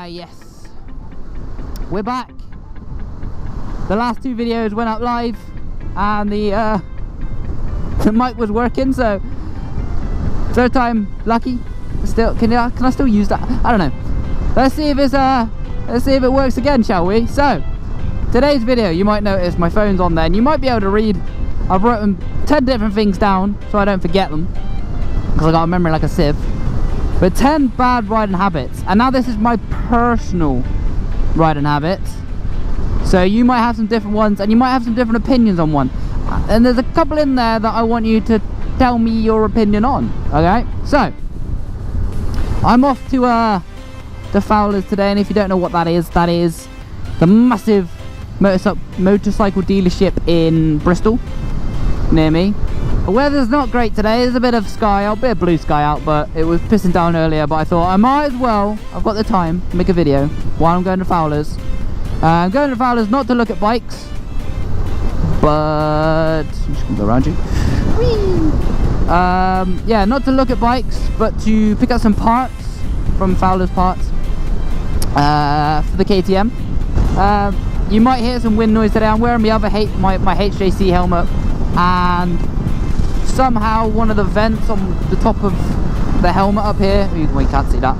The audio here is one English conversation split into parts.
Yes, we're back. The last two videos went up live and the mic was working, so third time lucky. Still, can I still use that? I don't know. Let's see if it works again, shall we? So today's video, you might notice my phone's on there and you might be able to read. I've written 10 different things down so I don't forget them, because I got a memory like a sieve. But 10 bad riding habits, and now this is my personal riding habits, so you might have some different ones and you might have some different opinions on one, and there's a couple in there that I want you to tell me your opinion on. Okay, so I'm off to the Fowlers today, and if you don't know what that is the massive motorcycle dealership in Bristol near me. The weather's not great today. There's a bit of sky out, a bit of blue sky out, but it was pissing down earlier. But I thought I might as well, I've got the time to make a video while I'm going to Fowlers. I'm going to Fowlers not to look at bikes, but I'm just gonna go around you. Yeah, not to look at bikes, but to pick up some parts from Fowlers Parts for the KTM. You might hear some wind noise today. I'm wearing my HJC helmet, and somehow one of the vents on the top of the helmet up here, you can't see that,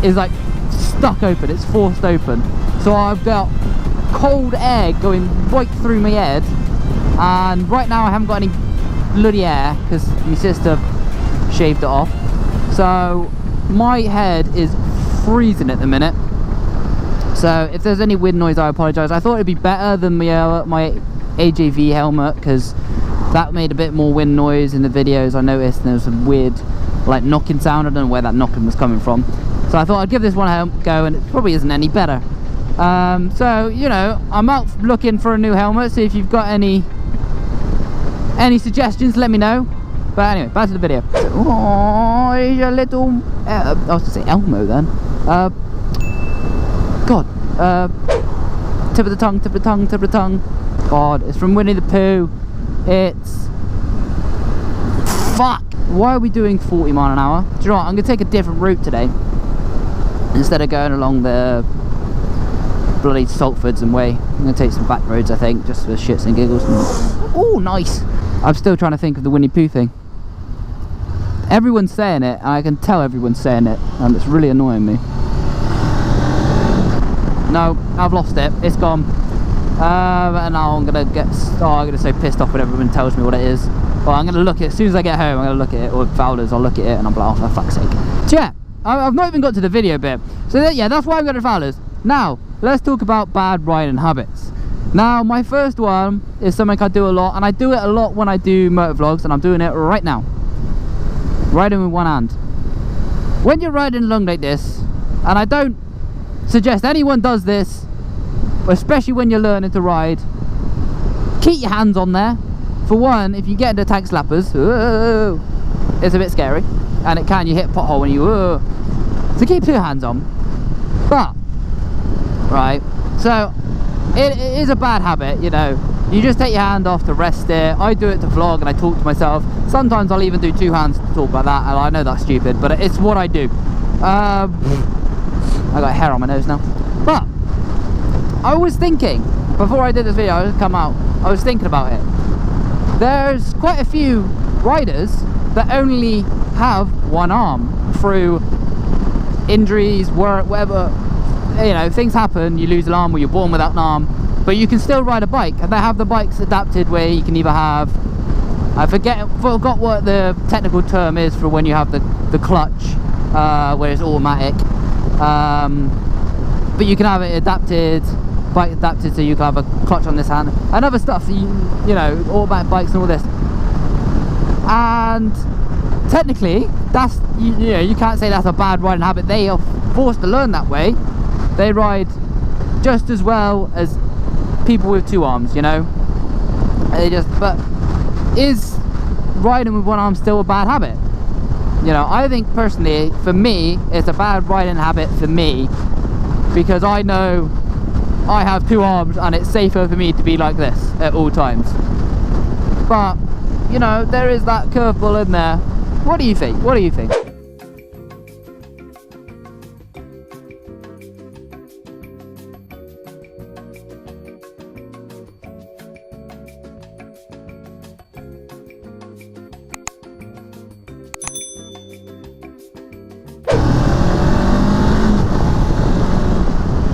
is like stuck open. It's forced open, so I've got cold air going right through my head, and right now I haven't got any bloody air because my sister shaved it off, so my head is freezing at the minute. So if there's any wind noise, I apologise. I thought it'd be better than my AJV helmet, because that made a bit more wind noise in the videos. I noticed there was some weird like knocking sound. I don't know where that knocking was coming from, so I thought I'd give this one a go, and it probably isn't any better. So you know, I'm out looking for a new helmet, so if you've got any suggestions, let me know. But anyway, back to the video. Oh, he's a little I was to say Elmo then. God, tip of the tongue, tip of the tongue, tip of the tongue. God, it's from Winnie the Pooh. It's fuck. Why are we doing 40 mile an hour? Do you know what? I'm gonna take a different route today. Instead of going along the bloody Saltfords and way, I'm gonna take some back roads, I think, just for shits and giggles. Oh, nice. I'm still trying to think of the Winnie Pooh thing. Everyone's saying it, and I can tell everyone's saying it, and it's really annoying me. No, I've lost it. It's gone. And now I'm gonna get so pissed off when everyone tells me what it is. Well, I'm gonna look at it as soon as I get home. I'm gonna look at it, or Fowlers, I'll look at it, and I'm like, oh, for fuck's sake. So yeah, I've not even got to the video bit. So yeah, that's why I'm going to Fowlers. Now, let's talk about bad riding habits. Now, my first one is something I do a lot, and I do it a lot when I do motor vlogs, and I'm doing it right now. Riding with one hand. When you're riding along like this, and I don't suggest anyone does this, especially when you're learning to ride, keep your hands on there. For one, if you get into tank slappers, it's a bit scary, and you hit a pothole when you so keep your hands on. But right, so it is a bad habit, you know. You just take your hand off to rest it. I do it to vlog and I talk to myself. Sometimes I'll even do two hands to talk about that, and I know that's stupid, but it's what I do. I got hair on my nose now. But I was thinking, before I did this video, I was thinking about it. There's quite a few riders that only have one arm through injuries, work, whatever. You know, things happen, you lose an arm, or you're born without an arm, but you can still ride a bike, and they have the bikes adapted where you can either have, I forgot what the technical term is for when you have the clutch, where it's automatic, but you can have it adapted, bike adapted, so you can have a clutch on this hand and other stuff, you know, automatic bikes and all this. And technically that's, you know, you can't say that's a bad riding habit. They are forced to learn that way. They ride just as well as people with two arms, you know. But is riding with one arm still a bad habit? You know, I think personally, for me, it's a bad riding habit for me, because I know I have two arms and it's safer for me to be like this at all times. But, you know, there is that curveball in there. What do you think? What do you think?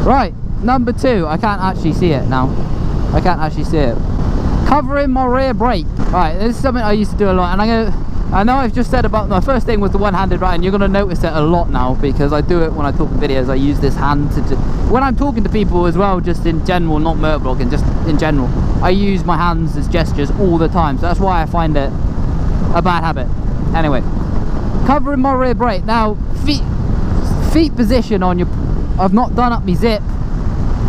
Right, number 2. I can't actually see it now. I can't actually see it. Covering my rear brake. Right, this is something I used to do a lot, and I know I've just said about my first thing was the one-handed right, and you're going to notice it a lot now because I do it when I talk in videos. I use this hand to when I'm talking to people as well, just in general, not motovlogging, just in general. I use my hands as gestures all the time, so that's why I find it a bad habit. Anyway, covering my rear brake. Now, feet position on your. I've not done up my zip.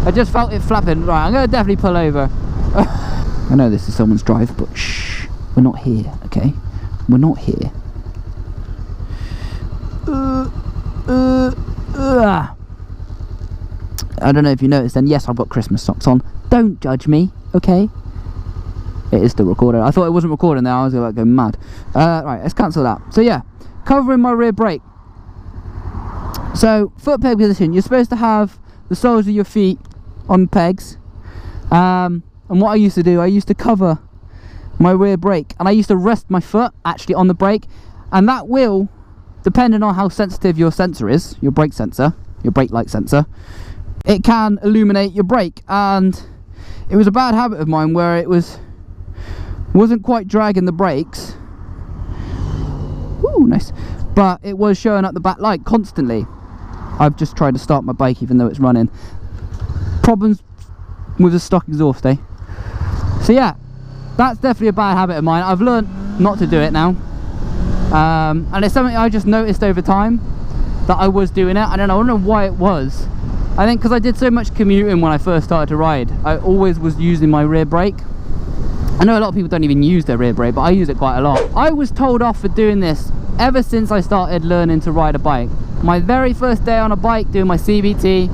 I just felt it flapping. Right, I'm going to definitely pull over. I know this is someone's drive, but shh, we're not here, okay? We're not here. I don't know if you noticed then, yes, I've got Christmas socks on. Don't judge me, okay? It is still recording. I thought it wasn't recording there, I was about to go mad. Right, let's cancel that. So yeah, covering my rear brake. So, foot peg position, you're supposed to have the soles of your feet on pegs. And what I used to do, I used to cover my rear brake, and I used to rest my foot actually on the brake, and that will, depending on how sensitive your sensor is, your brake sensor, your brake light sensor, it can illuminate your brake. And it was a bad habit of mine where it wasn't quite dragging the brakes. Ooh, nice. But it was showing up the back light constantly. I've just tried to start my bike even though it's running. Problems with the stock exhaust, eh? So yeah, that's definitely a bad habit of mine. I've learned not to do it now. And it's something I just noticed over time that I was doing it. I don't know why it was. I think because I did so much commuting when I first started to ride, I always was using my rear brake. I know a lot of people don't even use their rear brake, but I use it quite a lot. I was told off for doing this ever since I started learning to ride a bike. My very first day on a bike doing my CBT,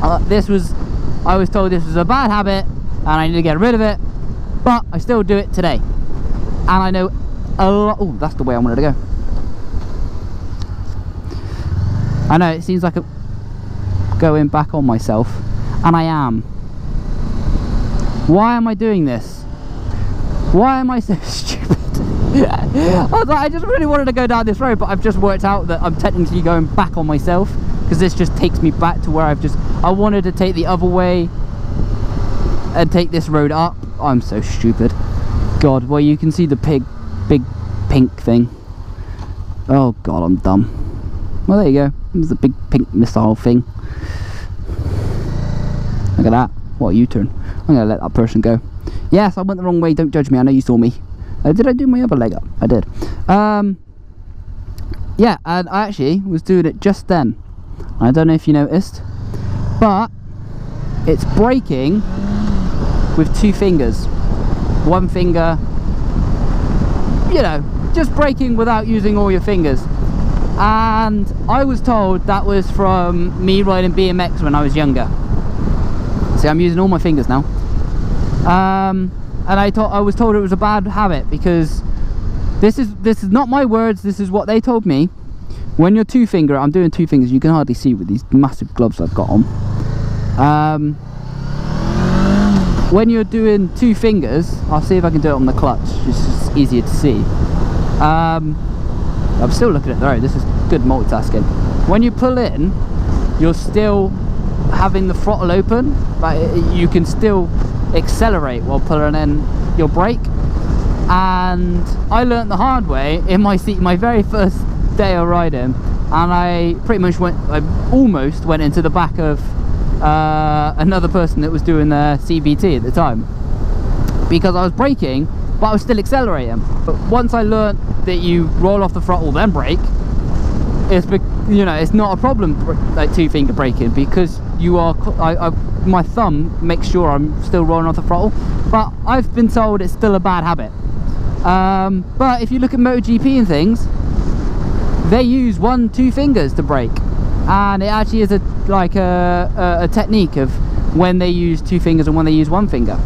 I was told this was a bad habit and I need to get rid of it, but I still do it today. And I know a lot. Oh, that's the way I wanted to go. I know it seems like I'm going back on myself, and I am. Why am I doing this? Why am I so stupid? I just really wanted to go down this road, but I've just worked out that I'm technically going back on myself, because this just takes me back to where I wanted to take the other way and take this road up. I'm so stupid. God, well, you can see the big pink thing. Oh God, I'm dumb. Well, there you go. There's the big pink missile thing. Look at that. What a U-turn. I'm gonna let that person go. Yes, I went the wrong way. Don't judge me. I know you saw me. Did I do my other leg up? I did. Yeah, and I actually was doing it just then. I don't know if you noticed, but it's braking with 2 fingers. 1 finger, you know, just braking without using all your fingers. And I was told that was from me riding BMX when I was younger. See, I'm using all my fingers now. And I was told it was a bad habit, because this is not my words, this is what they told me. When you're 2 finger, I'm doing 2 fingers, you can hardly see with these massive gloves I've got on. When you're doing 2 fingers, I'll see if I can do it on the clutch, it's easier to see. I'm still looking at the road, this is good multitasking. When you pull in, you're still having the throttle open, but you can still accelerate while pulling in your brake. And I learnt the hard way in my very first day of riding, and I almost went into the back of another person that was doing their CBT at the time, because I was braking but I was still accelerating. But once I learnt that you roll off the throttle then brake, it's not a problem, like 2 finger braking, because you are my thumb makes sure I'm still rolling off the throttle. But I've been told it's still a bad habit. But if you look at MotoGP and things, they use 1-2 fingers to brake, and it actually is a technique of when they use 2 fingers and when they use 1 finger.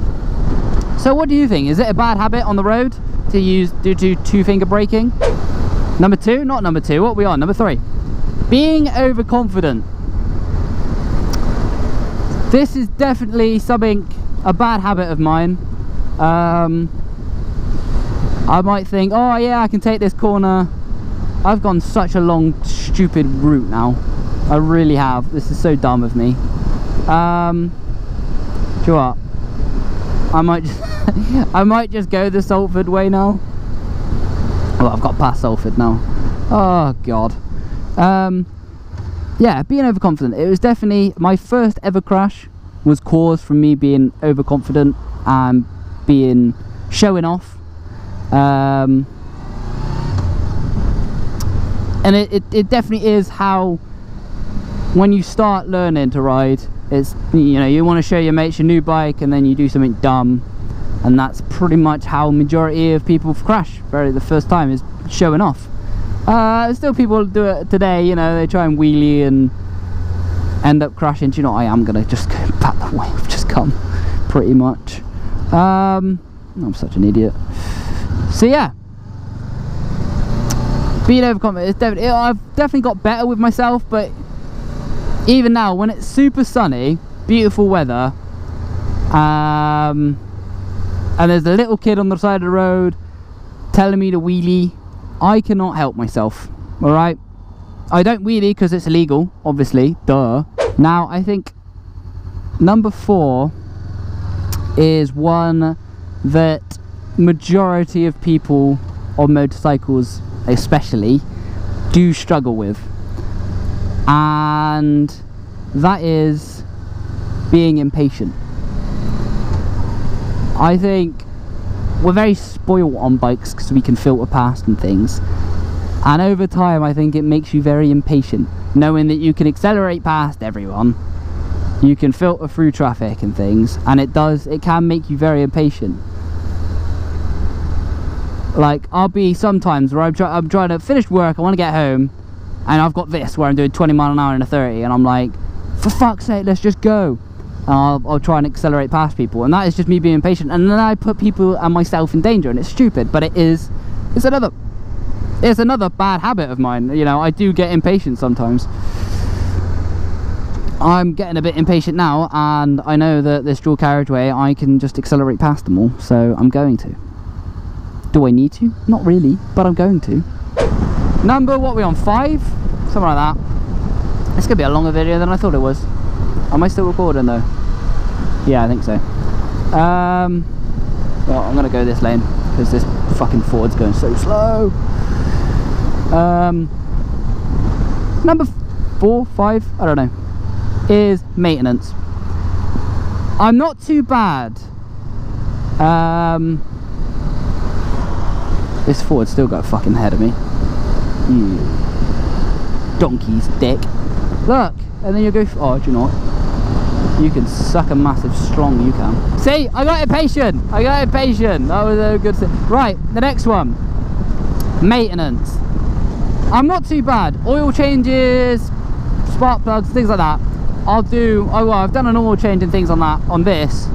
So what do you think? Is it a bad habit on the road to do 2 finger braking? Number 2, not number 2, what are we on? Number 3. Being overconfident. This is definitely a bad habit of mine. I might think, oh yeah, I can take this corner. I've gone such a long, stupid route now. I really have. This is so dumb of me. Do you know what? I might just I might just go the Salford way now. Well, I've got past Salford now. Oh god. Yeah, being overconfident. It was definitely my first ever crash was caused from me being overconfident and being showing off. And it definitely is how, when you start learning to ride, it's, you know, you want to show your mates your new bike and then you do something dumb, and that's pretty much how majority of people crash the first time, is showing off. Still people do it today, you know, they try and wheelie and end up crashing. Do you know what? I am gonna just go back the way I've just come, pretty much. I'm such an idiot. So yeah, being overconfident, I've definitely got better with myself, but even now when it's super sunny, beautiful weather, and there's a little kid on the side of the road telling me to wheelie, I cannot help myself. All right, I don't wheelie because it's illegal, obviously, duh. Now I think number 4 is one that majority of people on motorcycles especially do struggle with, and that is being impatient. I think we're very spoiled on bikes because we can filter past and things, and over time I think it makes you very impatient, knowing that you can accelerate past everyone, you can filter through traffic and things, and it can make you very impatient. Like, I'll be sometimes where I'm trying to finish work, I want to get home, and I've got this where I'm doing 20 mile an hour in a 30, and I'm like, for fuck's sake, let's just go. And I'll try and accelerate past people, and that is just me being impatient, and then I put people and myself in danger, and it's stupid, but it's another bad habit of mine. You know, I do get impatient sometimes. I'm getting a bit impatient now, and I know that this dual carriageway I can just accelerate past them all, so I'm going to. Do I need to? Not really, but I'm going to. Number, what are we on, 5? Something like that. It's gonna be a longer video than I thought it was. Am I still recording though? Yeah, I think so. Well, I'm gonna go this lane because this fucking Ford's going so slow. Number 4, 5, I don't know, is maintenance. I'm not too bad. This Ford's still got a fucking head of me. You donkey's dick. Look, and then you go, oh, do you know what? You can suck a massive strong, you can. See, I got impatient. That was a good thing. Right, the next one. Maintenance. I'm not too bad. Oil changes, spark plugs, things like that. I've done an oil change and things on that, on this,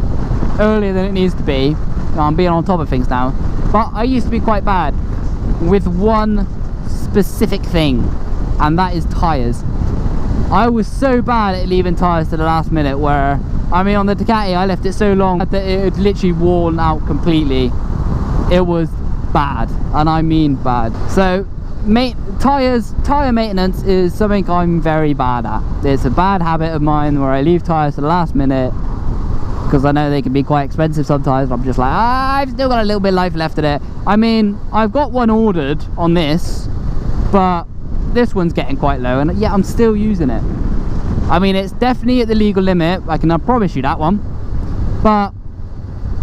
earlier than it needs to be. I'm being on top of things now. But I used to be quite bad with one specific thing, and that is tyres. I was so bad at leaving tyres to the last minute, where, I mean, on the Ducati I left it so long that it had literally worn out completely. It was bad, and I mean bad. So tyre maintenance is something I'm very bad at. It's a bad habit of mine where I leave tyres to the last minute, because I know they can be quite expensive sometimes. I'm just like, I've still got a little bit of life left in it. I mean, I've got one ordered on this, but this one's getting quite low, and yeah, I'm still using it. I mean, it's definitely at the legal limit, I promise you that one, but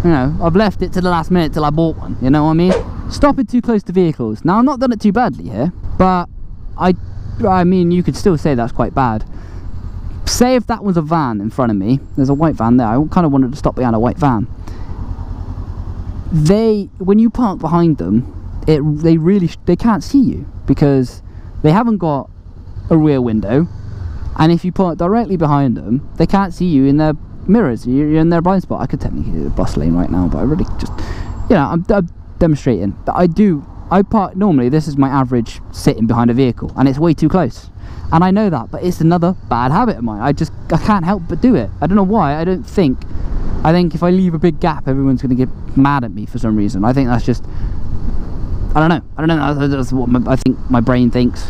you know, I've left it to the last minute till I bought one, you know what I mean? Stopping too close to vehicles. Now, I've not done it too badly here, but I mean, you could still say that's quite bad. Say if that was a van in front of me, there's a white van there, I kind of wanted to stop behind a white van. When you park behind them, they can't see you, because they haven't got a rear window, and if you park directly behind them, they can't see you in their mirrors. You're in their blind spot. I could technically do a bus lane right now, but I really just, you know, I'm demonstrating. But I park, normally this is my average sitting behind a vehicle, and it's way too close. And I know that, but it's another bad habit of mine. I can't help but do it. I don't know why. I think if I leave a big gap, everyone's going to get mad at me for some reason. I think that's just, I don't know. That's what I think my brain thinks.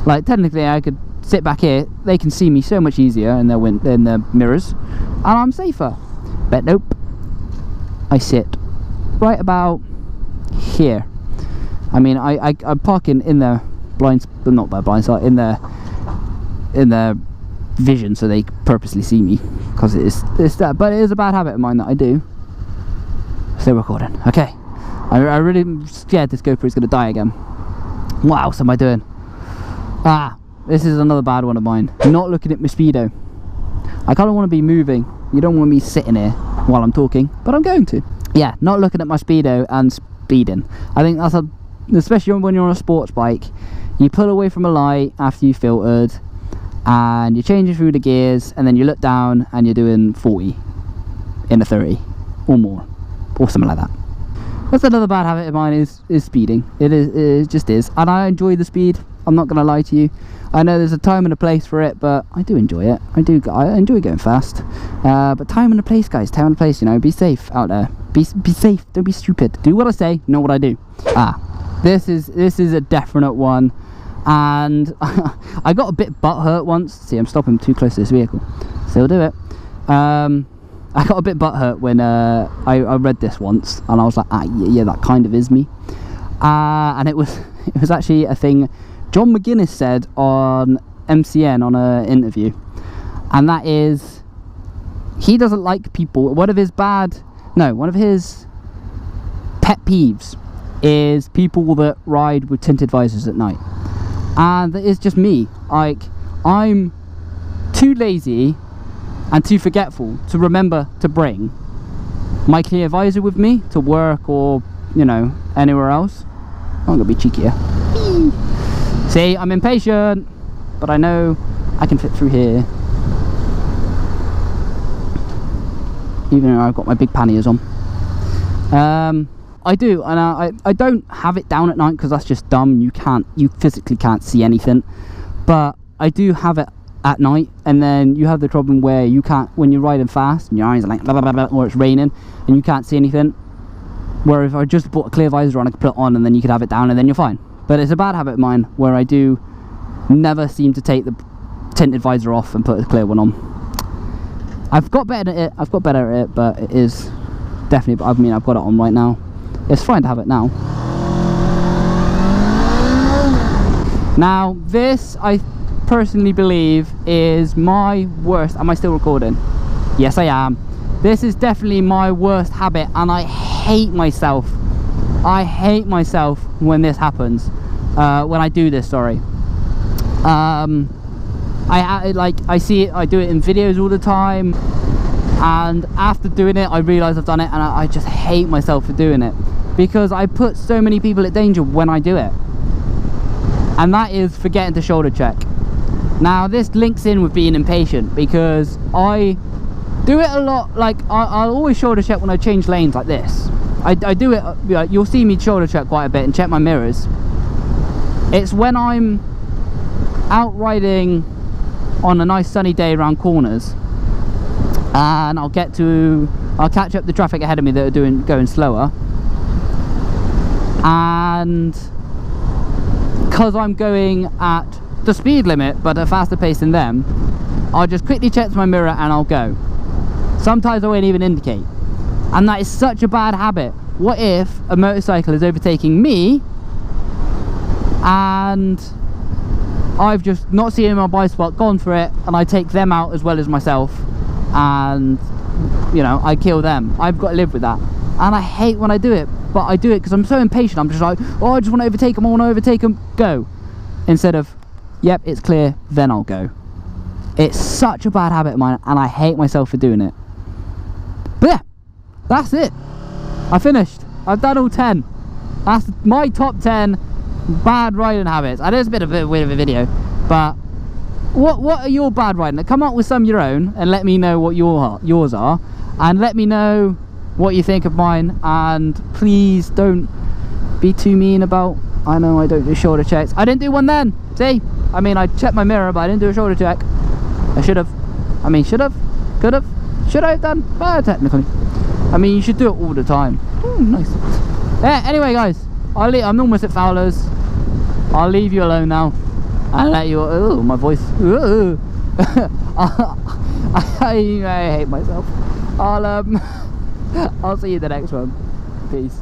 Like, technically I could sit back here, they can see me so much easier in their mirrors, and I'm safer. But nope, I sit right about here. I mean, I'm parking in their blinds, but not by blind side, in their vision, so they purposely see me, because it's that. But it is a bad habit of mine that I do. Still recording. Okay, I really am scared this GoPro is going to die again. What else am I doing? This is another bad one of mine. Not looking at my speedo. I kind of want to be moving. You don't want me sitting here while I'm talking, but I'm going to. Yeah, not looking at my speedo and speeding. I think that's especially when you're on a sports bike, you pull away from a light after you've filtered, and you're changing through the gears, and then you look down and you're doing 40 in a 30 or more, or something like that. That's another bad habit of mine, is speeding. It just is, and I enjoy the speed. I'm not gonna lie to you. I know there's a time and a place for it, but I do enjoy it. I enjoy going fast. But time and a place, guys. Time and a place. You know, be safe out there. Be safe. Don't be stupid. Do what I say, not what I do. This is a definite one, and I got a bit butthurt once. See, I'm stopping too close to this vehicle. Still do it. I got a bit butthurt when I read this once, and I was like, yeah, that kind of is me. And it was actually a thing John McGuinness said on MCN on an interview, and that is, he doesn't like people. One of his pet peeves is people that ride with tinted visors at night, and that is just me. Like, I'm too lazy and too forgetful to remember to bring my clear visor with me to work, or, you know, anywhere else. I'm gonna be cheeky here. See, I'm impatient, but I know I can fit through here, even though I've got my big panniers on. I do, and I don't have it down at night because that's just dumb. You physically can't see anything, but I do have it at night, and then you have the problem where you can't, when you're riding fast and your eyes are like blah, blah, blah, blah, or it's raining and you can't see anything. Where if I just put a clear visor on, I could put it on, and then you could have it down, and then you're fine. But it's a bad habit of mine where I do never seem to take the tinted visor off and put a clear one on. I've got better at it, but it is definitely, I mean, I've got it on right now. It's fine to have it now. Now, this, I personally believe, is my worst. Am I still recording? Yes, I am. This is definitely my worst habit, and I hate myself. I hate myself when this happens, when I do this, sorry. I see it, I do it in videos all the time, and after doing it I realise I've done it, and I just hate myself for doing it, because I put so many people at danger when I do it, and that is forgetting to shoulder check. Now, this links in with being impatient, because I do it a lot. Like, I'll always shoulder check when I change lanes like this. I do it, like, you'll see me shoulder check quite a bit and check my mirrors. It's when I'm out riding on a nice sunny day around corners, and I'll catch up the traffic ahead of me that are going slower, and because I'm going at the speed limit but at a faster pace than them, I'll just quickly check my mirror and I'll go. Sometimes I won't even indicate, and that is such a bad habit. What if a motorcycle is overtaking me and I've just not seen my blind spot, gone for it, and I take them out as well as myself, and, you know, I kill them? I've got to live with that, and I hate when I do it, but I do it because I'm so impatient. I'm just like, oh, I just want to overtake them, I want to overtake them, go, instead of, yep, it's clear, then I'll go. It's such a bad habit of mine, and I hate myself for doing it. But yeah, that's it. I finished. I've done all 10. That's my top 10 bad riding habits. I know it's a bit of a video, but what are your bad riding? Come up with some of your own and let me know what yours are, and let me know what you think of mine. And please don't be too mean about, I know I don't do shoulder checks. I didn't do one then. See, I mean, I checked my mirror, but I didn't do a shoulder check. I should have. I mean, should have, could have, should I have done? Technically, I mean, you should do it all the time. Ooh, nice. Yeah, anyway, guys, I'm almost at Fowler's. I'll leave you alone now, I'll let you. Oh, my voice. I hate myself. I'll see you in the next one. Peace.